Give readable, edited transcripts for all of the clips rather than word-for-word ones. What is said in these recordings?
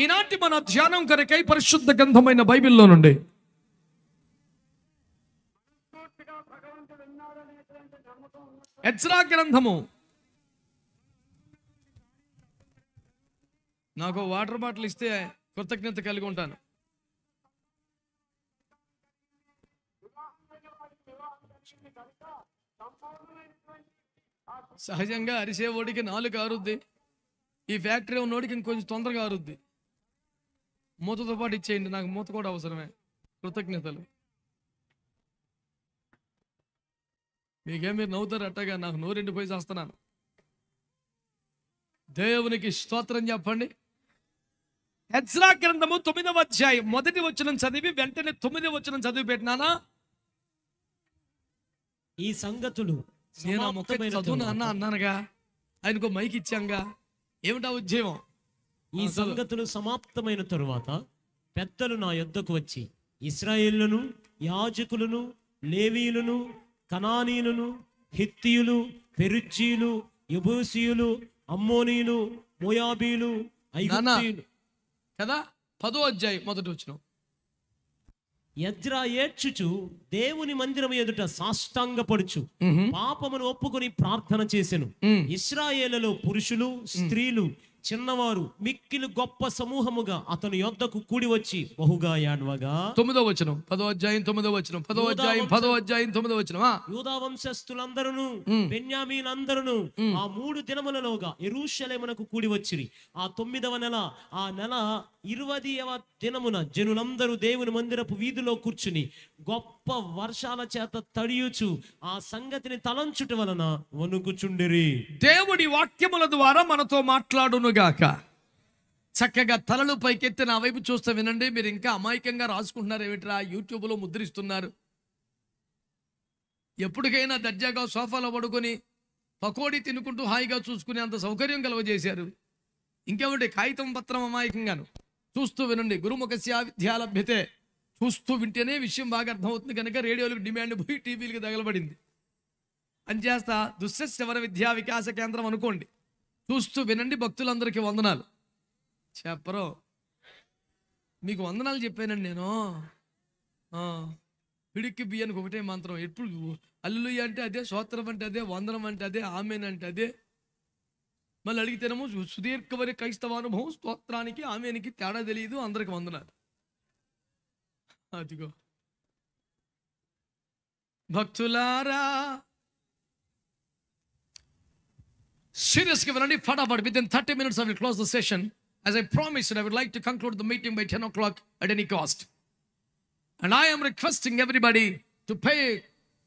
ఈనాటి మన ధ్యానం కొరకై పరిశుద్ధ గ్రంథమైన బైబిల్లో నుండి ఎజ్రా గ్రంథము. నాకు వాటర్ బాటిల్ ఇస్తే కృతజ్ఞత కలిగి ఉంటాను. సహజంగా అరిసే ఓడికి 4 ఆరుద్ది. ఈ ఫ్యాక్టరీ ఉన్నోడికి ఇంకొంచెం తొందరగా ఆరుద్ది. మూతతో పాటు ఇచ్చేయండి, నాకు మూత కూడా అవసరమే. కృతజ్ఞతలు. మీకేం మీరు నవ్వుతారు అట్టగా, నాకు నోరెండిపోయి చేస్తున్నాను. దేవునికి స్తోత్రం చెప్పండి. ఎజ్రా గ్రంథము 9వ అధ్యాయం 1వ వచనం చదివి వెంటనే 9వ వచనం చదివి పెట్టినానా? ఈ సంగతులు నేను చదువునా అన్నానుగా, ఆయనకు మైక్ ఇచ్చాంగా. ఏమిటా ఉద్యమం? ఈ సంగతులు సమాప్తమైన తరువాత పెద్దలు నా యొద్దకు వచ్చి ఇశ్రాయేలును, యాజకులను, లేవీయులను, కనానీయులను, హిత్తీయులు, పెరిజ్జీయులు, యెబూసీయులు, అమ్మోనీయులు, మోయాబీలు, ఐగుప్తీయులు కదా. 10వ అధ్యాయం 1వ వచనం. ఎజ్రా ఏడ్చుచు దేవుని మందిరం ఎదుట సాష్టాంగపడుచు పాపమును ఒప్పుకొని ప్రార్థన చేసెను. ఇశ్రాయేలులో పురుషులు, స్త్రీలు, చిన్నవారు మిక్కిలి గొప్ప సమూహముగా అతని యొద్దకు కూడి వచ్చి బహుగా ఏడవగా. 9వ వచనం 10వ అధ్యాయం 9వ వచనం 10వ అధ్యాయం 10వ అధ్యాయం 9వ వచనం. యూదా వంశస్థులందరూ బెన్యామీనందరూ ఆ 3 దినములలోగా యెరూషలేమునకు కూడి వచ్చిరి. ఆ 9వ నెల, ఆ నెల 20వ దినమున జనులందరూ దేవుని మందిరపు వీధిలో కూర్చుని గొప్ప వర్షాల చేత తడియుచు ఆ సంగతిని తలంచుట వలన వణుకుచుండిరి. దేవుడి వాక్యముల ద్వారా మనతో మాట్లాడునుగాక. చక్కగా తలలు పైకెత్తి నా వైపు చూస్తే వినండి. మీరు ఇంకా అమాయకంగా రాసుకుంటున్నారు ఏమిట్రా, యూట్యూబ్లో ముద్రిస్తున్నారు. ఎప్పటికైనా దర్జాగా సోఫాలో పడుకొని పకోడీ తినుకుంటూ హాయిగా చూసుకునే అంత సౌకర్యం కలగజేశారు. ఇంకేమిటి కాగితం పత్రం అమాయకంగాను. చూస్తూ వినండి. గురుముఖస్య విద్యాలభ్యతే. చూస్తూ వింటేనే విషయం బాగా అర్థమవుతుంది కనుక రేడియోలకు డిమాండ్ పోయి టీవీలకు తగలబడింది. అంచేత దుశ్శవర విద్యా వికాస కేంద్రం అనుకోండి. చూస్తూ వినండి. భక్తులందరికీ వందనాలు చెప్పరు. మీకు వందనాలు చెప్పానండి నేను. పిడికి బియ్యానికి ఒకటే మంత్రం. ఎప్పుడు హల్లెలూయా అంటే అదే, స్తోత్రం అంటే అదే, వందనం అంటే అదే, ఆమేన్ అంటే అదే. మళ్ళీ అడిగితేనేమో సుదీర్ఘవరి క్రైస్తవ అనుభవం, స్తోత్రానికి ఆమెనికి తేడా తెలియదు, అందరికి వందనాలు. అదిగో భక్తులారా సీరియస్గా వినండి. ఫటాఫట్ within 30 minutes I will close the session. As I promised, I would like to conclude the meeting by 10 o'clock at any cost. And I am requesting everybody to pay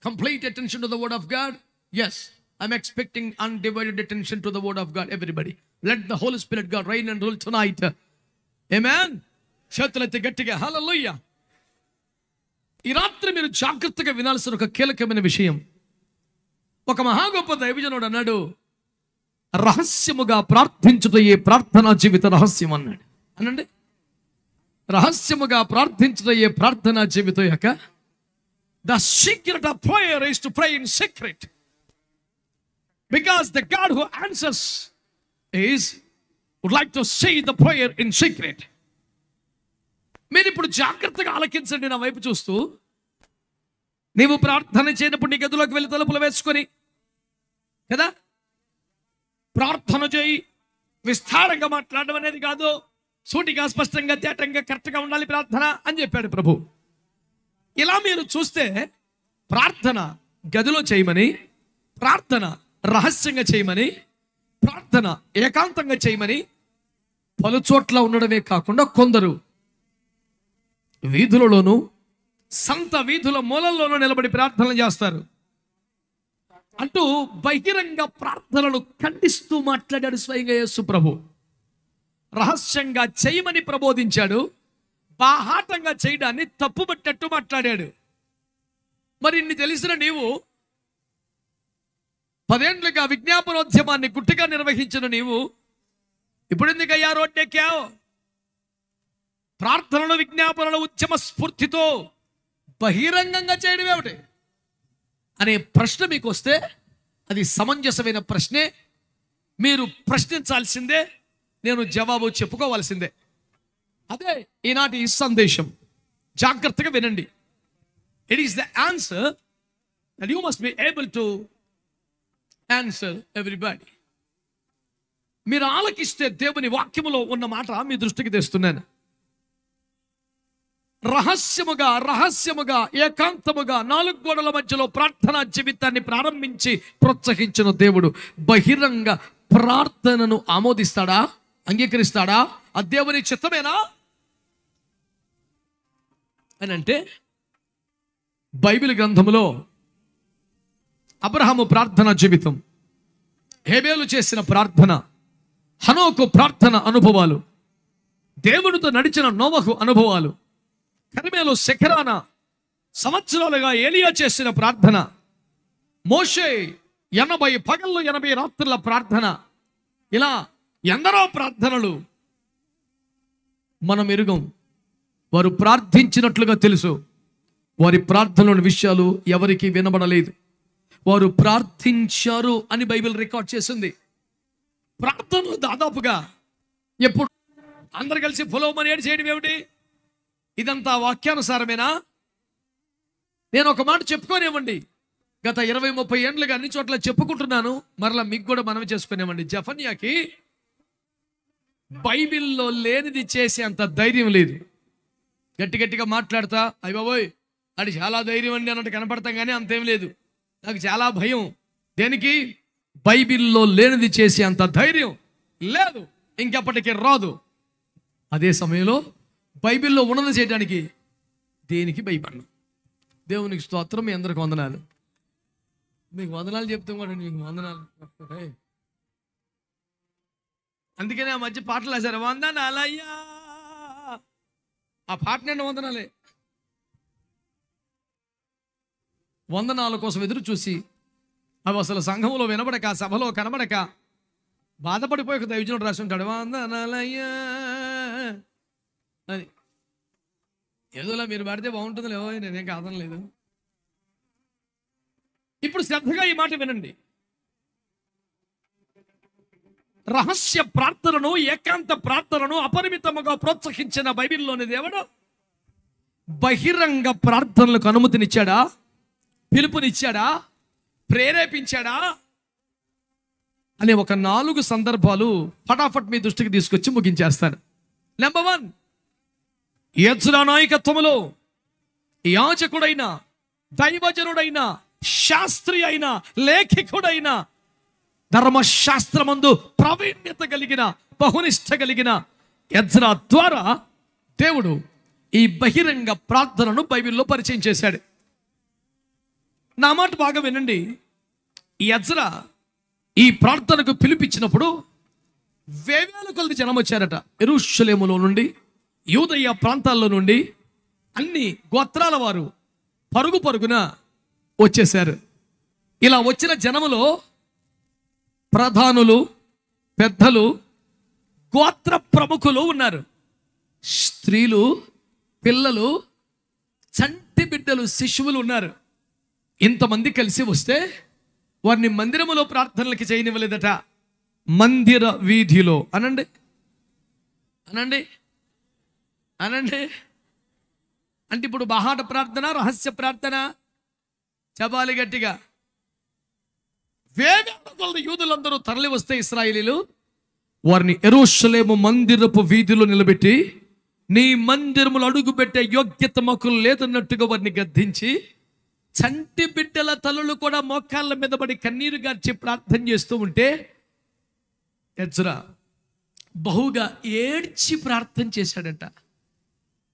complete attention to the word of God. Yes, I'm expecting undivided attention to the word of God. Everybody, let the Holy Spirit God reign and rule tonight. Amen. చేతులెత్తి గట్టిగా హల్లెలూయా. ఈ రాత్రి మీరు జాగ్రత్తగా వినాల్సిన ఒక కీలకమైన విషయం. ఒక మహా గొప్ప దైవజనుడు అన్నాడు, రహస్యముగా ప్రార్థించుటయే ప్రార్థనా జీవిత రహస్యం అన్నాడు. అనండి, రహస్యముగా ప్రార్థించుటయే ప్రార్థనా జీవితం యొక్క the secret of prayer is to pray in secret, because the God who answers would like to see the prayer in secret. మీరు ఇప్పుడు జాగ్రత్తగా ఆలకించండి. నా వైపు చూస్తూ, నీవు ప్రార్థన చేయనప్పుడు నీ గదిలోకి వెళ్ళి తలుపులు వేసుకొని కదా ప్రార్థన చేయి. విస్తారంగా మాట్లాడడం అనేది కాదు, సూటిగా స్పష్టంగా తేటంగా కరెక్ట్గా ఉండాలి ప్రార్థన అని చెప్పాడు ప్రభు. ఇలా మీరు చూస్తే ప్రార్థన గదిలో చేయమని, ప్రార్థన రహస్యంగా చేయమని, ప్రార్థన ఏకాంతంగా చేయమని పలు చోట్ల ఉండడమే కాకుండా కొందరు వీధులలోనూ సంత వీధుల మూలల్లోనూ నిలబడి ప్రార్థనలు చేస్తారు అంటూ బహిరంగ ప్రార్థనలు ఖండిస్తూ మాట్లాడాడు స్వయంగా యేసు ప్రభు. రహస్యంగా చేయమని ప్రబోధించాడు, బాహాటంగా చేయడాన్ని తప్పుబట్టట్టు మాట్లాడాడు. మరి ఇన్ని తెలిసిన నీవు 10 ఏళ్లుగా విజ్ఞాపనోద్యమాన్ని గుట్టుగా నిర్వహించిన నీవు ఇప్పుడు ఎందుకయ్యా రోడ్డెక్కావు? ప్రార్థనలు, విజ్ఞాపనలు ఉద్యమ స్ఫూర్తితో బహిరంగంగా చేయడం ఏమిటి అనే ప్రశ్న మీకు వస్తే అది సమంజసమైన ప్రశ్నే. మీరు ప్రశ్నించాల్సిందే, నేను జవాబు చెప్పుకోవాల్సిందే. అదే ఈనాటి ఈ సందేశం. జాగ్రత్తగా వినండి. It is the answer that you must be able to answer everybody. మీరు ఆలకిస్తే దేవుని వాక్యములో ఉన్న మాట మీ దృష్టికి తెస్తున్నాను. రహస్యముగా ఏకాంతముగా 4 గోడల మధ్యలో ప్రార్థనా జీవితాన్ని ప్రారంభించి ప్రోత్సహించిన దేవుడు బహిరంగ ప్రార్థనను ఆమోదిస్తాడా, అంగీకరిస్తాడా? అది దేవుని చిత్తమేనా అని అంటే, బైబిల్ గ్రంథములో అబ్రహాము ప్రార్థనా జీవితం, హేబేలు చేసిన ప్రార్థన, హనోకు ప్రార్థన అనుభవాలు, దేవుడితో నడిచిన నోవహు అనుభవాలు, కర్మేలు శిఖరాన సంవత్సరాలుగా ఏలియా చేసిన ప్రార్థన, మోషే 80 పగళ్ళు 80 రాత్రుల ప్రార్థన, ఇలా ఎందరో ప్రార్థనలు మనం ఎరుగం. వారు ప్రార్థించినట్లుగా తెలుసు, వారి ప్రార్థనలోని విషయాలు ఎవరికి వినబడలేదు. వారు ప్రార్థించారు అని బైబిల్ రికార్డ్ చేసింది. ప్రార్థనలు దాదాపుగా ఎప్పుడు అందరు కలిసి పొలవమని ఏడు చేయడం ఏమిటి? ఇదంతా వాక్యానుసారమేనా? నేను ఒక మాట చెప్పుకోనివ్వండి. గత 20-30 ఏళ్ళుగా అన్ని చోట్ల చెప్పుకుంటున్నాను, మరలా మీకు కూడా మనవి చేసుకునేవ్వండి. జెఫన్యాకి బైబిల్లో లేనిది చేసే అంత ధైర్యం లేదు. గట్టిగా మాట్లాడతా, అయ్య బాబోయ్ అది చాలా ధైర్యం అండి అన్నట్టు కనపడతాం, కానీ అంతేం లేదు. నాకు చాలా భయం. దేనికి? బైబిల్లో లేనిది చేసే అంత ధైర్యం లేదు, ఇంకెప్పటికీ రాదు. అదే సమయంలో బైబిల్లో ఉన్నది చేయడానికి దేనికి భయపడను. దేవునికి స్తోత్రం. మీ అందరికి వందనాలు. మీకు వందనాలు చెప్తాం కూడా, మీకు వందనాలు. అందుకనే ఆ మధ్య పాటలు వేశారు, వందనాలయ్యా. ఆ పాట నిండా వందనాలే. వందనాల కోసం ఎదురు చూసి అవి అసలు సంఘంలో వినబడక, సభలో కనబడక బాధపడిపోయి ఒక దైవజనుడు రాసి ఉంటాడు, వందనాలయ్యా అని. ఏదోలా మీరు పాడితే బాగుంటుంది లేవో, నేనేం కాదనలేదు. ఇప్పుడు శ్రద్ధగా ఈ మాట వినండి. రహస్య ప్రార్థనను, ఏకాంత ప్రార్థనను అపరిమితముగా ప్రోత్సహించిన బైబిల్లోని దేవుడు బహిరంగ ప్రార్థనలకు అనుమతినిచ్చాడా, పిలుపునిచ్చాడా, ప్రేరేపించాడా అనే ఒక 4 సందర్భాలు ఫటాఫట్ మీ దృష్టికి తీసుకొచ్చి ముగించేస్తాను. నెంబర్ 1, ఎజ్రా నాయకత్వములో యాజకుడైన, దైవజనుడైన, శాస్త్రి అయిన, లేఖికుడైన, ధర్మశాస్త్రమందు ప్రావీణ్యత కలిగిన, బహునిష్ట కలిగిన ఎజ్రా ద్వారా దేవుడు ఈ బహిరంగ ప్రార్థనను బైబిల్లో పరిచయం చేశాడు. నా మాట బాగా వినండి. ఎజ్రా ఈ ప్రార్థనకు పిలిపించినప్పుడు వేవేల కొలది జనం వచ్చారట. యెరూషలేములో నుండి, యూదయ ప్రాంతాల్లో నుండి అన్ని గోత్రాల వారు పరుగున వచ్చేశారు. ఇలా వచ్చిన జనములో ప్రధానులు, పెద్దలు, గోత్ర ప్రముఖులు ఉన్నారు. స్త్రీలు, పిల్లలు, చంటి బిడ్డలు, శిశువులు ఉన్నారు. ఇంతమంది కలిసి వస్తే వారిని మందిరములో ప్రార్థనలకి చేయనివ్వలేదట, మందిర వీధిలో. అనండి అనండి అనండి. అంటే ఇప్పుడు బహాట ప్రార్థన, రహస్య ప్రార్థన చెప్పాలి గట్టిగా. వేవేల కొలది యూదులందరూ తరలి వస్తే ఇశ్రాయేలీలు వారిని యెరూషలేము మందిరపు వీధిలో నిలబెట్టి, నీ మందిరములు అడుగు పెట్టే యోగ్యత మాకు లేదన్నట్టుగా వారిని గద్దించి, చంటి బిడ్డల తలలు కూడా మోకాళ్ళ మీద పడి కన్నీరు గార్చి ప్రార్థన చేస్తూ ఉంటే ఎజ్రా బహుగా ఏడ్చి ప్రార్థన చేశాడట.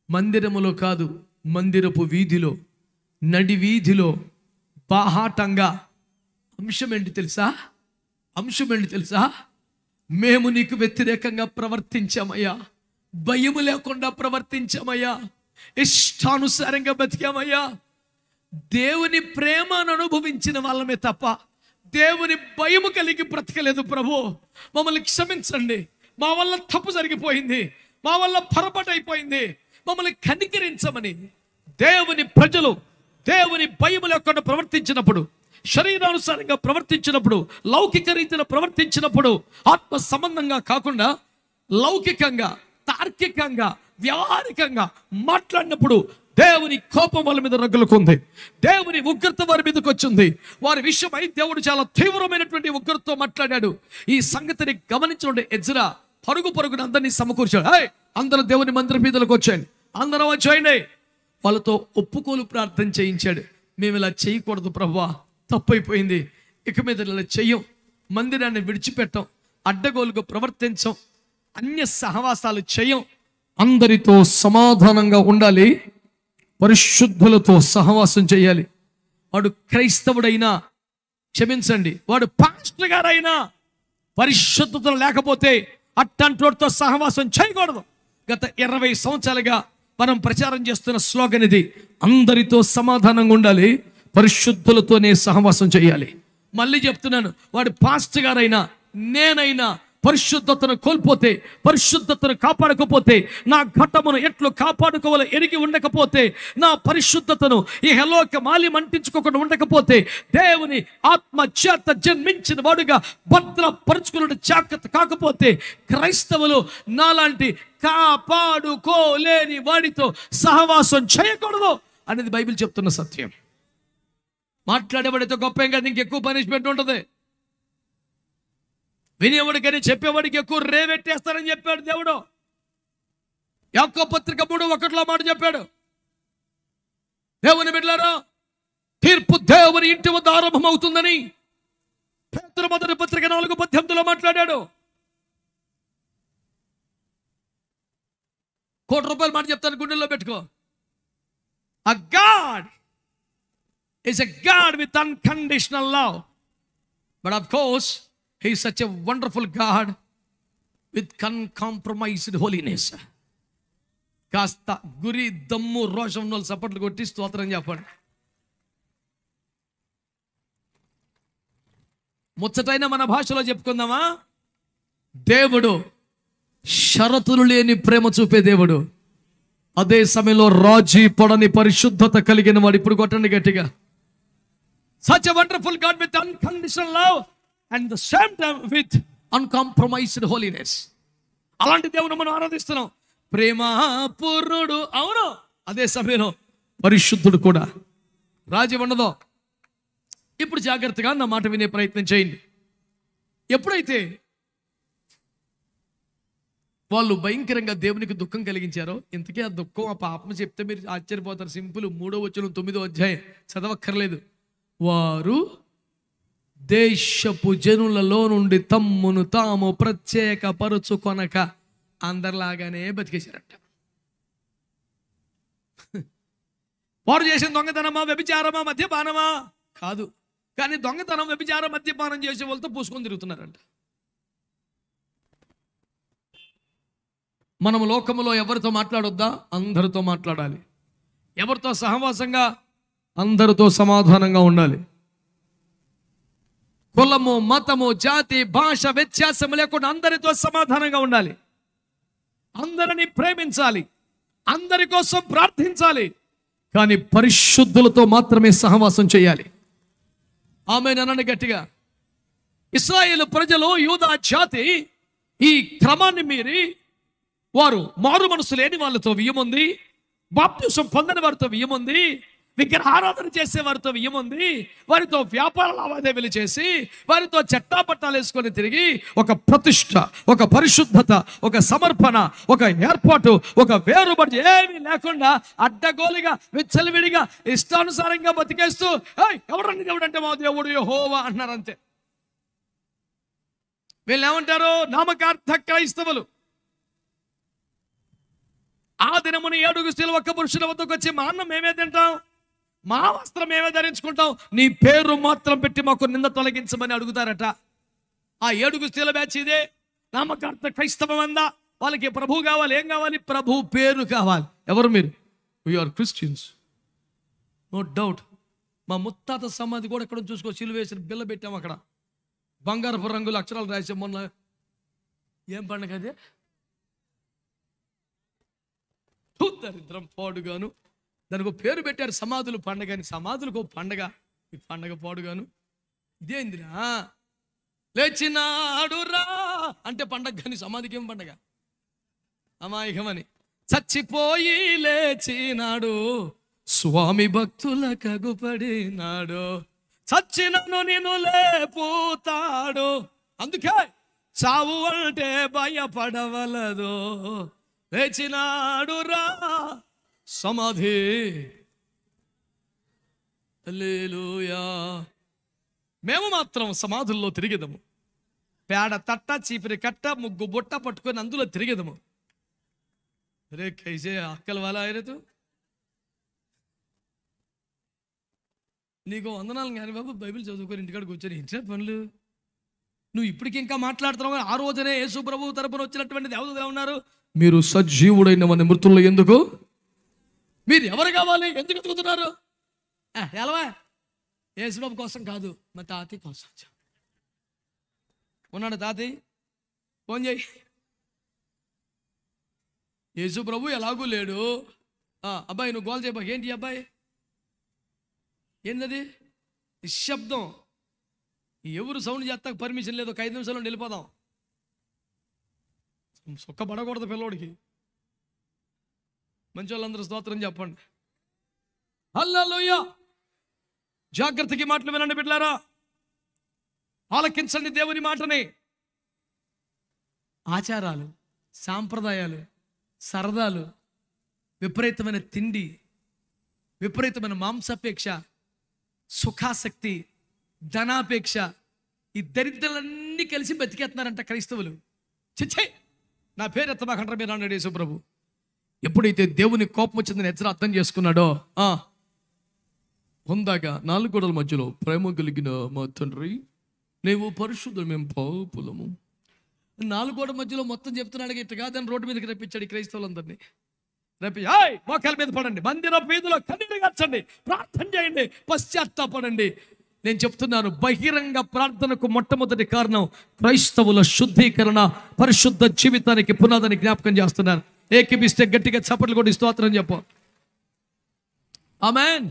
మందిరములో కాదు, మందిరపు వీధిలో, నడి వీధిలో బాహాటంగా. అంశం ఏంటి తెలుసా? మేము నీకు వ్యతిరేకంగా ప్రవర్తించామయ్యా, భయము లేకుండా ప్రవర్తించామయ్యా, ఇష్టానుసారంగా బతికామయ్యా. దేవుని ప్రేమను అనుభవించిన వాళ్ళమే తప్ప దేవుని భయము కలిగి బ్రతకలేదు. ప్రభు మమ్మల్ని క్షమించండి, మా వల్ల తప్పు జరిగిపోయింది, మా వల్ల పొరపాటు అయిపోయింది, మమ్మల్ని కనికరించమని దేవుని ప్రజలు దేవుని భయము లేకుండా ప్రవర్తించినప్పుడు, శరీరానుసారంగా ప్రవర్తించినప్పుడు, లౌకిక రీతిలో ప్రవర్తించినప్పుడు, ఆత్మ సంబంధంగా కాకుండా లౌకికంగా తార్కికంగా వ్యవహారికంగా మాట్లాడినప్పుడు దేవుని కోపం వాళ్ళ మీద రగులుకుంది. దేవుని ఉగ్రత వారి మీదకి వచ్చింది. వారి విషయమై దేవుడు చాలా తీవ్రమైనటువంటి ఉగ్రతతో మాట్లాడాడు. ఈ సంగతిని గమనించిన ఎజ్రా పరుగున అందరినీ సమకూర్చాడు. అందరూ దేవుని మందిరం మీదలకు వచ్చాయండి, అందరూ వచ్చేయండి. వాళ్ళతో ఒప్పుకోలు ప్రార్థన చేయించాడు. మేము ఇలా చేయకూడదు ప్రభువా, తప్పైపోయింది, ఇక మీద ఇలా చెయ్యం, మందిరాన్ని విడిచిపెట్టాం, అడ్డగోలుగా ప్రవర్తించం, అన్య సహవాసాలు చేయం, అందరితో సమాధానంగా ఉండాలి, పరిశుద్ధులతో సహవాసం చేయాలి. వాడు క్రైస్తవుడైనా, క్షమించండి, వాడు పాస్టర్ గారైనా పరిశుద్ధత లేకపోతే అట్టంటోడితో సహవాసం చేయకూడదు. గత 20 సంవత్సరాలుగా మనం ప్రచారం చేస్తున్న స్లోగన్ ఇది. అందరితో సమాధానంగా ఉండాలి, పరిశుద్ధులతోనే సహవాసం చేయాలి. మళ్ళీ చెప్తున్నాను, వాడు పాస్టర్ గారైనా నేనైనా పరిశుద్ధతను కోల్పోతే, పరిశుద్ధతను కాపాడకపోతే, నా ఘట్టమును ఎట్లు కాపాడుకోవాలో ఎరిగి ఉండకపోతే, నా పరిశుద్ధతను ఈ హలోక మాలిం అంటించుకోకుండా ఉండకపోతే, దేవుని ఆత్మ చేత జన్మించిన వాడుగా భద్రపరుచుకున్న జాగ్రత్త కాకపోతే, క్రైస్తవులు నాలాంటి కాపాడుకోలేని వాడితో సహవాసం చేయకూడదు అనేది బైబిల్ చెప్తున్న సత్యం. మాట్లాడేవాడితో గొప్ప కాదు, ఇంకెక్కువ పనిష్మెంట్ ఉంటుంది. వినేవాడికని చెప్పేవాడికి ఎక్కువ రేవెట్టేస్తారని చెప్పాడు దేవుడు. యాకోబు పత్రిక 3:1 మాట చెప్పాడు. దేవుని బిడ్డలారా, తీర్పు దేవుని ఇంటి వద్ద ఆరంభమవుతుందని పేతురు మొదటి పత్రిక 4:18 మాట్లాడాడు. ₹1,00,00,000 మాట చెప్తాను, గుండెల్లో పెట్టుకో. A God is a God with unconditional love, but of course He is such a wonderful God with uncompromised holiness. కాస్త గురి దమ్ము రోషం వాళ్ళు సపోర్ట్లు కొట్టి స్తోత్రం చెప్పండి. ముచ్చటైన మన భాషలో చెప్పుకుందామా? దేవుడు షరతులు లేని ప్రేమ చూపే దేవుడు. అదే సమయంలో రాజీ పడని పరిశుద్ధత కలిగిన వాడు. ఇప్పుడు కొట్టండి గట్టిగా. Such a wonderful God with unconditional love and the same time with uncompromised holiness. అలాంటి దేవుని మనం ఆరాధిస్తున్నాం. ప్రేమపూర్ణుడు, అవును, అదే సమయంలో పరిశుద్ధుడు కూడా. రాజీ ఉండదు. ఇప్పుడు జాగ్రత్తగా నా మాట వినే ప్రయత్నం చేయండి. ఎప్పుడైతే వాళ్ళు భయంకరంగా దేవునికి దుఃఖం కలిగించారో, ఇంతకీ ఆ దుఃఖం, ఆ పాపం చెప్తే మీరు ఆశ్చర్యపోతారు. సింపుల్. 3వ వచనం 9వ అధ్యాయం చదవక్కర్లేదు. వారు దేశపు జనులలో నుండి తమ్మును తాము ప్రత్యేక పరుచుకొనక అందరిలాగానే బతికేశారంట. వారు చేసిన దొంగతనమా, వ్యభిచారమా, మద్యపానమా? కాదు. కానీ దొంగతనం, వ్యభిచారం, మద్యపానం చేసే వాళ్ళతో పూసుకొని తిరుగుతున్నారంట. మనము లోకములో ఎవరితో మాట్లాడొద్దా? అందరితో మాట్లాడాలి. ఎవరితో సహవాసంగా? అందరితో సమాధానంగా ఉండాలి. కులము, మతము, జాతి, భాష వ్యత్యాసం లేకుండా అందరితో సమాధానంగా ఉండాలి. అందరినీ ప్రేమించాలి, అందరి కోసం ప్రార్థించాలి. కానీ పరిశుద్ధులతో మాత్రమే సహవాసం చేయాలి. ఆమేన్ అనండి గట్టిగా. ఇశ్రాయేలు ప్రజలు, యూదా జాతి ఈ క్రమాన్ని మీరి వారు మారు మనసు లేని వాళ్ళతో వియ్యముంది, బాప్తిసం పొందని వారితో వియ్యముంది, విగ్రహారాధన చేసే వారితో వియ్యముంది, వారితో వ్యాపార లావాదేవీలు చేసి, వారితో చట్టాపట్టాలు వేసుకొని తిరిగి ఒక ప్రతిష్ట, ఒక పరిశుద్ధత, ఒక సమర్పణ, ఒక ఏర్పాటు, ఒక వేరుబడి ఏమీ లేకుండా అడ్డగోలుగా విచ్చలవిడిగా ఇష్టానుసారంగా బతికేస్తూ ఎవరండి దేవుడు అంటే మా దేవుడు యెహోవా అన్నారు. అంతే. వీళ్ళు ఏమంటారు? నామకార్థ క్రైస్తవులు. ఆ దినమున 7 స్త్రీలు ఒక్క పురుషుల వద్దకు వచ్చి, మా అన్నం మేమే తింటాం, మా వస్త్రం మేమే ధరించుకుంటాం, నీ పేరు మాత్రం పెట్టి మాకు నింద తొలగించమని అడుగుతారట. ఆ 7 స్త్రీల బ్యాచ్ ఇదే. నామకార్థ క్రైస్తవం అందా? వాళ్ళకి ప్రభు కావాలి. ఏం కావాలి? ప్రభు పేరు కావాలి. ఎవరు మీరు? We are Christians, no doubt. మా ముత్తాత సమాధి కూడా ఎక్కడ చూసుకో, సిలువ వేసిన బిల్ల పెట్టాము అక్కడ, బంగారపు రంగుల అక్షరాలు రాసాం. మొన్న ఏం పండుగ అదే? దరిద్రం పాడుగాను. దానికి ఒక పేరు పెట్టారు, సమాధులు పండగ అని. సమాధులకు ఒక పండగ, ఈ పండగ పాడుగాను. ఇదేందిరా? లేచినాడు రా అంటే పండగ, కానీ సమాధికి ఏం పండగ? అమాయకమని. చచ్చిపోయి లేచినాడు, స్వామి భక్తుల కగుపడినాడు, చచ్చినను నేను లేపుతాడు. అందుకే చావు అంటే భయపడవలదు, లేచినాడు రా సమాధి. హల్లెలూయా. మేము మాత్రం సమాధుల్లో తిరిగేదము, పేడ తట్ట చీపిరి కట్ట ముగ్గు బుట్ట పట్టుకొని అందులో తిరిగేదము. రే కైసే అక్కల వాళ్ళ ఆయనతో నీకు వందనాలు కానీ బాబు, బైబిల్ చదువుకొని ఇంటికాడికి వచ్చాను, ఇంటి పనులు నువ్వు ఇప్పటికి ఇంకా మాట్లాడుతున్నావు. ఆ రోజునే యేసు ప్రభు తరపున వచ్చినటువంటి దేవదూతలు ఉన్నారు, మీరు సజీవుడైన మన మృతుల్లో ఎందుకు, మీరు ఎవరు కావాలి, ఎందుకు ఎదుగుతున్నారు? ఎలవా యేసుబాబు కోసం కాదు, మా తాతయ్య కోసం ఉన్నాడు. తాతయ్య ఫోన్ చేయి. యేసు ప్రభు ఎలాగూ లేడు. అబ్బాయి నువ్వు గోల్ చేయబా. ఏంటి అబ్బాయి, ఏంటది నిశ్శబ్దం, ఎవరు సౌండ్ చేస్తాక పర్మిషన్ లేదు, ఒక 5 నిమిషాల్లో వెళ్ళిపోదాం. సొక్క పడకూడదు పిల్లోడికి. మంచి వాళ్ళందరూ స్తోత్రం చెప్పండి. హల్లెలూయా. జాగ్రత్తకి మాటలు వినండి బిడ్డలారా, ఆలకించండి దేవుని మాటని. ఆచారాలు, సాంప్రదాయాలు, సరదాలు, విపరీతమైన తిండి, విపరీతమైన మాంసాపేక్ష, సుఖాసక్తి, ధనాపేక్ష, ఈ దరిద్రాలన్నీ కలిసి బతికేస్తున్నారంట క్రైస్తవులు. చిచ్చే నా పేరు ఎత్తమాకంటారు మీరు అన్నాడు యేసు ప్రభు. ఎప్పుడైతే దేవుని కోపం వచ్చిందని ఎజ్రా అర్థం చేసుకున్నాడో, పొందాక 4 గోడల మధ్యలో ప్రేమ కలిగిన మా తండ్రి నీవు పరిశుద్ధులు, మేము పాపులము. 4 గోడల మధ్యలో మొత్తం చెప్తున్నాడు. ఇట్లా కాదని రోడ్డు మీదకి రప్పించాడు క్రైస్తవులందరినీ. మోకాల మీద పడండి, మందిర వీధిలో కన్నీరు గార్చండి, ప్రార్థన చేయండి, పశ్చాత్తాపడండి. నేను చెప్తున్నాను, బహిరంగ ప్రార్థనకు మొట్టమొదటి కారణం క్రైస్తవుల శుద్ధీకరణ, పరిశుద్ధ జీవితానికి పునాదని జ్ఞాపకం చేస్తున్నారు. ఏకీపిస్తే గట్టిగా చప్పట్లు కొట్టి స్తోత్రం చెప్పు. ఆమేన్.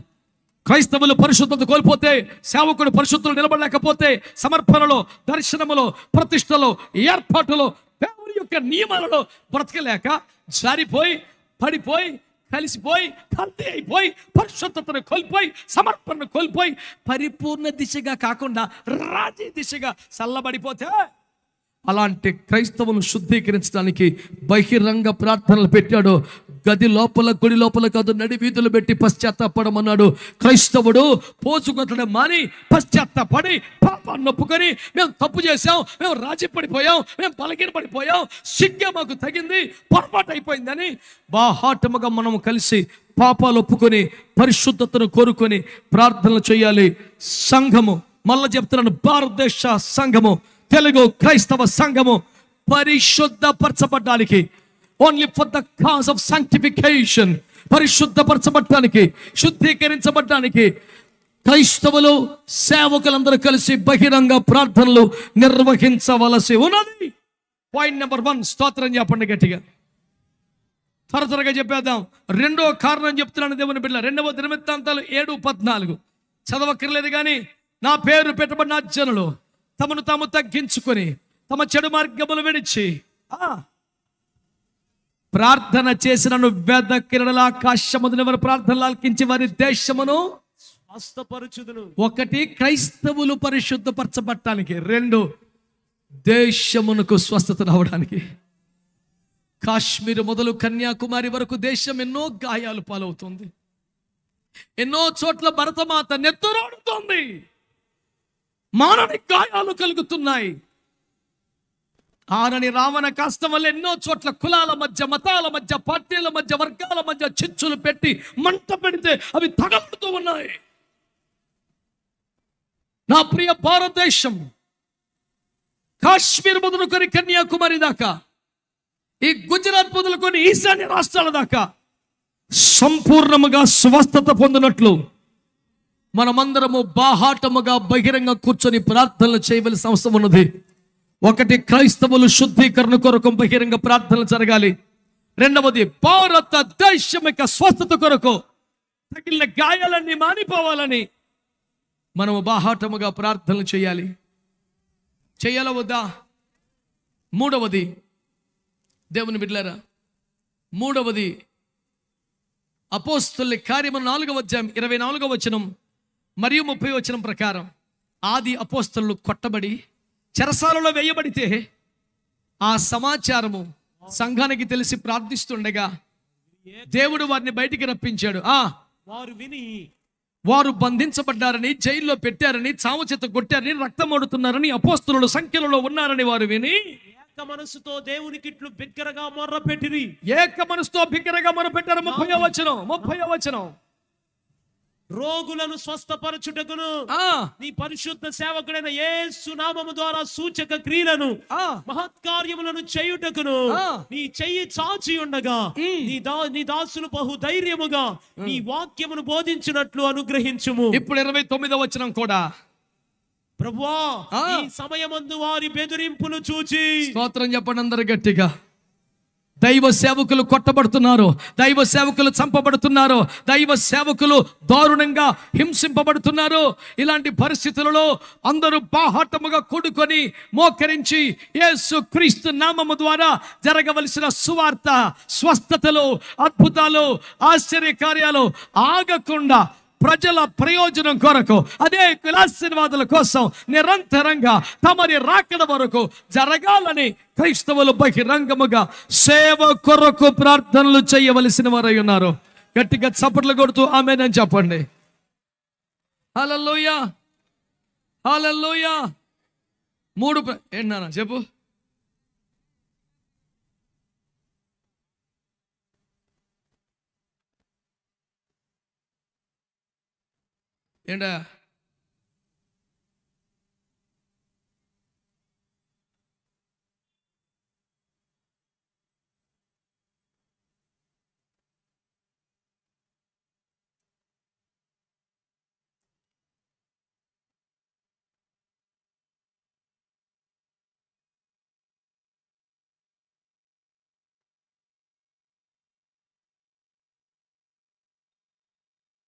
క్రైస్తవులు పరిశుద్ధత కోల్పోతే, సేవకుడు పరిశుద్ధులు నిలబడలేకపోతే, సమర్పణలో, దర్శనములో, ప్రతిష్టలో, ఏర్పాటులో, దేవుని యొక్క నియమాలలో బ్రతకలేక జారిపోయి, పడిపోయి, కలిసిపోయి, కల్తీ అయిపోయి, పరిశుద్ధతను కోల్పోయి, సమర్పణను కోల్పోయి, పరిపూర్ణ దిశగా కాకుండా రాజీ దిశగా చల్లబడిపోతే, అలాంటి క్రైస్తవులను శుద్ధీకరించడానికి బహిరంగ ప్రార్థనలు పెట్టాడు. గది లోపల, గుడి లోపల కాదు, నడి వీధులు పెట్టి పశ్చాత్తాపడమన్నాడు. క్రైస్తవుడు పోచుకొట్టడం మాని పశ్చాత్తాపడి పాపాన్ని ఒప్పుకొని, మేము తప్పు చేసాం, మేము రాజీ పడిపోయాం, మేము బలహీన పడిపోయాం, సిగ్గా మాకు తగింది, పొరపాటు అయిపోయిందని బాహాటముగా మనం కలిసి పాపాలు ఒప్పుకొని పరిశుద్ధతను కోరుకొని ప్రార్థనలు చేయాలి. సంఘము, మళ్ళా చెప్తున్నాను, భారతదేశ సంఘము, తెలుగు క్రైస్తవ సంఘము పరిశుద్ధపరచబడ్డానికి, only for the cause of sanctification, పరిశుద్ధపరచబడ్డానికి, శుద్ధీకరించబడ్డానికి క్రైస్తవులు సేవకులందరూ కలిసి బహిరంగ ప్రార్థనలు నిర్వహించవలసి ఉన్నది. పాయింట్ నెంబర్ 1, స్తోత్రం చెప్పండి గట్టిగా. త్వరగా చెప్పేద్దాం. 2వ కారణం చెప్తున్నాను దేవుని బిడ్డ. 2వ దినవృత్తాంతాలు 7:14 చదవక్కర్లేదు కానీ, నా పేరు పెట్టబడిన జనులు తమను తాము తగ్గించుకొని తమ చెడు మార్గములు విడిచి ప్రార్థన చేసినను వెదకిరల ఆకాశమును వారి ప్రార్థనలు ఆలకించి వారి దేశమును స్వస్థపరచుదును. 1 క్రైస్తవులు పరిశుద్ధపరచబడటానికి, 2 దేశమునకు స్వస్థత రావడానికి. కాశ్మీర్ మొదలు కన్యాకుమారి వరకు దేశం ఎన్నో గాయాలు పాలవుతుంది. ఎన్నో చోట్ల భరతమాత నెత్తురోడుతోంది, మానని గాయాలు కలుగుతున్నాయి. ఆనని రావణ కాస్తం వల్ల ఎన్నో చోట్ల కులాల మధ్య, మతాల మధ్య, పార్టీల మధ్య, వర్గాల మధ్య చిచ్చులు పెట్టి మంట పెడితే అవి తగలుతూ ఉన్నాయి. నా ప్రియ భారతదేశం, కాశ్మీర్ మొదలుకొని కన్యాకుమారి దాకా, ఈ గుజరాత్ మొదలుకొని ఈశాన్య రాష్ట్రాల దాకా సంపూర్ణముగా స్వస్థత పొందినట్లు మనమందరము బాహాటముగా బహిరంగ కూర్చొని ప్రార్థనలు చేయవలసిన అవసరం ఉన్నది. 1 క్రైస్తవులు శుద్ధీకరణ కొరకు బహిరంగ ప్రార్థనలు జరగాలి. 2వది భారతదేశం యొక్క స్వస్థత కొరకు తగిలిన గాయాలన్నీ మానిపోవాలని మనము బాహాటముగా ప్రార్థనలు చేయాలి. చేయాల వద్దా? 3వది దేవుని బిడ్డలారా, మూడవది అపోస్తలుల కార్యము 4వ అధ్యాయం 24వ వచనం మరియు 30వ వచనం ప్రకారం ఆది అపోస్తలులు కొట్టబడి చెరసాలలో వేయబడితే ఆ సమాచారము సంఘానికి తెలిసి ప్రార్థిస్తుండగా దేవుడు వారిని బయటికి రప్పించాడు. వారు బంధించబడ్డారని, జైల్లో పెట్టారని, చావు చేత కొట్టారని, రక్తమోడుతున్నారని, అపోస్తలుల సంఖ్యలో ఉన్నారని వారు విని ఏక మనసుతో దేవునికి ఇట్లు బిగ్గరగా మొర్రపెట్టిరి. ఏక మనసుతో బిగ్గరగా మొర్రపెట్టారు. 30వ వచనం రోగులను స్వస్థపరచుటకును నీ పరిశుద్ధ సేవకుడైన యేసు నామము ద్వారా సూచక క్రియలను మహత్కార్యములను చేయుటకును నీ చెయ్యి చాచి ఉండగా నీ దాసులు బహు ధైర్యముగా నీ వాక్యమును బోధించినట్లు అనుగ్రహించుము. ఇప్పుడు 29వ వచనం కూడా ప్రభువా ఈ సమయమందు వారి బెదిరింపులు చూచి స్తోత్రం చెప్పండి అందరు గట్టిగా. దైవ సేవకులు కొట్టబడుతున్నారు, దైవ సేవకులు చంపబడుతున్నారు, దైవ సేవకులు దారుణంగా హింసింపబడుతున్నారు. ఇలాంటి పరిస్థితులలో అందరూ బాహాటముగా కూడుకొని మోకరించి యేసు క్రీస్తు నామము ద్వారా జరగవలసిన సువార్త, స్వస్థతలు, అద్భుతాలు, ఆశ్చర్య కార్యాలు ఆగకుండా ప్రజల ప్రయోజనం కొరకు, అదే ఆశీర్వాదాల కోసం నిరంతరంగా తమరి రాకడ వరకు జరగాలని క్రైస్తవులు బహిరంగముగా సేవ కొరకు ప్రార్థనలు చేయవలసిన వారై ఉన్నారు. గట్టిగా చప్పట్లు కొడుతూ ఆమేన్ చెప్పండి. హల్లెలూయా, హల్లెలూయా. ఏంటన్నా చెప్పు. ఏంటా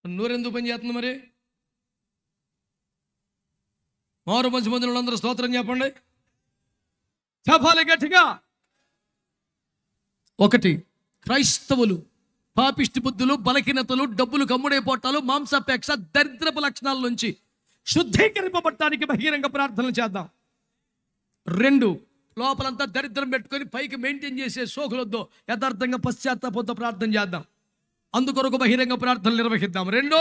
నూరెందుకు పని చేస్తుంది మరి? మారు మంచి మందులు అందరూ స్తోత్రం చెప్పండి, చెప్పాలి గట్టిగా. ఒకటి, క్రైస్తవులు పాపిష్టి బుద్ధులు, బలహీనతలు, డబ్బులు కమ్ముడైపోవటాలు, మాంసాపేక్ష, దరిద్రపు లక్షణాల నుంచి శుద్ధీకరింపబడటానికి బహిరంగ ప్రార్థనలు చేద్దాం. 2, లోపలంతా దరిద్రం పెట్టుకొని పైకి మెయింటైన్ చేసే సోకులొద్దు, యథార్థంగా పశ్చాత్తాపంతో ప్రార్థన చేద్దాం. అందుకొరకు బహిరంగ ప్రార్థనలు నిర్వహిద్దాం. 2,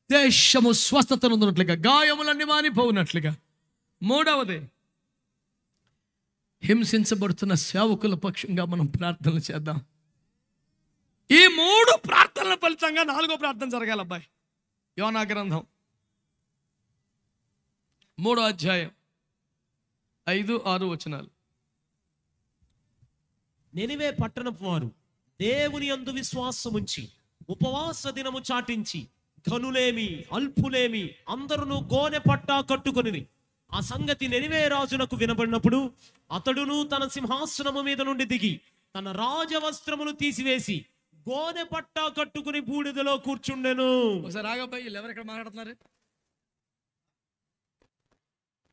దేశము స్వస్థత నొందినట్లుగా, గాయములన్నీ మానిపోవునట్లుగా. 3వది, హింసించబడుతున్న సేవకుల పక్షంగా మనం ప్రార్థనలు చేద్దాం. ఈ 3 ప్రార్థనల ఫలితంగా 4వ ప్రార్థన జరగాలి. అబ్బాయి, యోనా గ్రంథం 3వ అధ్యాయం 5, 6 వచనాలు. నినివే పట్టణపు వారు దేవుని యందు విశ్వాసముంచి ఉపవాస దినము చాటించి ధనులేమి అల్పులేమి అందరూ గోనె పట్టా కట్టుకొని ఆ సంగతి నినివే రాజునకు వినబడినప్పుడు అతడును తన సింహాసనము మీద నుండి దిగి తన రాజవస్త్రమును తీసివేసి గోనె పట్టా కట్టుకుని బూడిదలో కూర్చుండెను. ఒకసారి ఆగబ్బాయి, ఎవరు ఇక్కడ మాట్లాడుతున్నారు?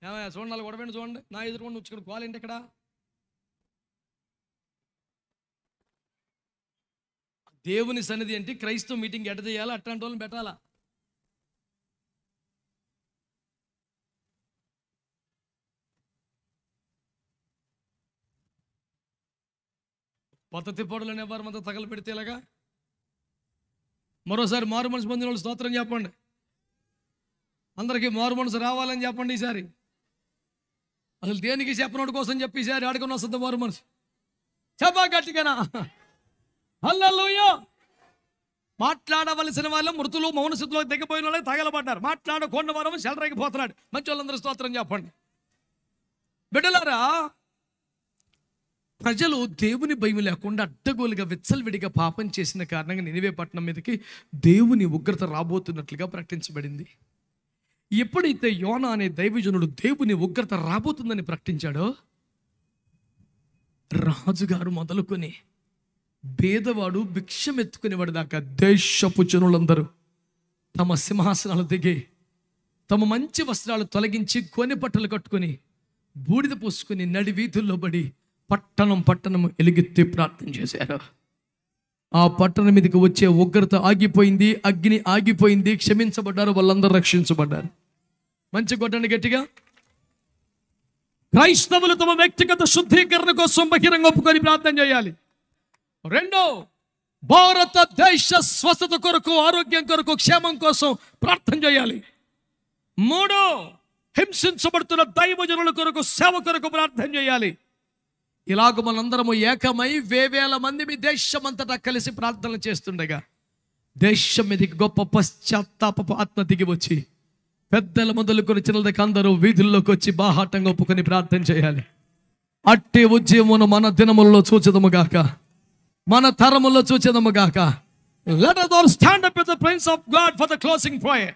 ఏమయ్యా చూడండి, గొడవండి చూడండి. నా ఎదురుకుండా వచ్చి కోలేంటి ఇక్కడ? దేవుని సన్నిధి అంటే క్రైస్తవ మీటింగ్ ఎట చేయాలా, అట్లాంటి వాళ్ళని పెట్టాలా? పద్ధతి పొడలని ఎవరు మంతా తగలు పెడితే ఇలాగా. మరోసారి మారు మనసు పొందిన వాళ్ళు స్తోత్రం చెప్పండి. అందరికీ మారు మనసు రావాలని చెప్పండి. ఈసారి అసలు దేనికి చెప్పనోడి కోసం చెప్పి ఈసారి ఆడుకుని వస్తుంది మారు మనసు. చెప్పా గట్టిగానా? హల్లెలూయా. మాట్లాడవలసిన వాళ్ళు మృతులు మౌన స్థితిలో దిగిపోయిన వాళ్ళకి తగలబడ్డారు. మాట్లాడకుండా వారు చెలరేగిపోతున్నాడు. మంచి వాళ్ళందరూ స్తోత్రం చెప్పండి. బిడ్డలారా, ప్రజలు దేవుని భయం లేకుండా అడ్డగోలుగా విచ్చలవిడిగా పాపం చేసిన కారణంగా నినివే పట్టణం మీదకి దేవుని ఉగ్రత రాబోతున్నట్లుగా ప్రకటించబడింది. ఎప్పుడైతే యోనా అనే దైవజనుడు దేవుని ఉగ్రత రాబోతుందని ప్రకటించాడో, రాజుగారు మొదలుకొని పేదవాడు భిక్షమెత్తుకునేవాడు దాకా దేశపు జనులందరూ తమ సింహాసనాలు దిగి తమ మంచి వస్త్రాలు తొలగించి కొనె పట్టలు కట్టుకొని బూడిద పోసుకుని నడి వీధుల్లో పడి పట్టణం ఎలుగెత్తి ప్రార్థన చేశారు. ఆ పట్టణం మీదకి వచ్చే ఉగ్రత ఆగిపోయింది, అగ్ని ఆగిపోయింది, క్షమించబడ్డారు, వాళ్ళందరూ రక్షించబడ్డారు. మంచి కొట్టండి గట్టిగా. క్రైస్తవులు తమ వ్యక్తిగత శుద్ధీకరణ కోసం బహిరంగ ఒప్పుకొని ప్రార్థన చేయాలి. రెండో, భారతదేశ స్వస్థత కొరకు, ఆరోగ్యం కొరకు, క్షేమం కోసం ప్రార్థన చేయాలి. మూడో, హింసించబడుతున్న దైవజనుల కొరకు, సేవ కొరకు ప్రార్థన చేయాలి. ఇలాగ మనందరము ఏకమై వేవేల మంది మీ దేశమంతటా కలిసి ప్రార్థనలు చేస్తుండగా దేశం మీదకి గొప్ప పశ్చాత్తాపపు ఆత్మ దిగి వచ్చి పెద్దల మొదలుకొని చిన్నల దగ్గర అందరూ వీధుల్లోకి వచ్చి బాహాటంగా ఒప్పుకొని ప్రార్థన చేయాలి. అట్టి ఉద్యమమును మన దినములలో చూచదము గాక, మన తరములో చూచదము గాక. Let us all stand up with the Prince of God for the closing prayer.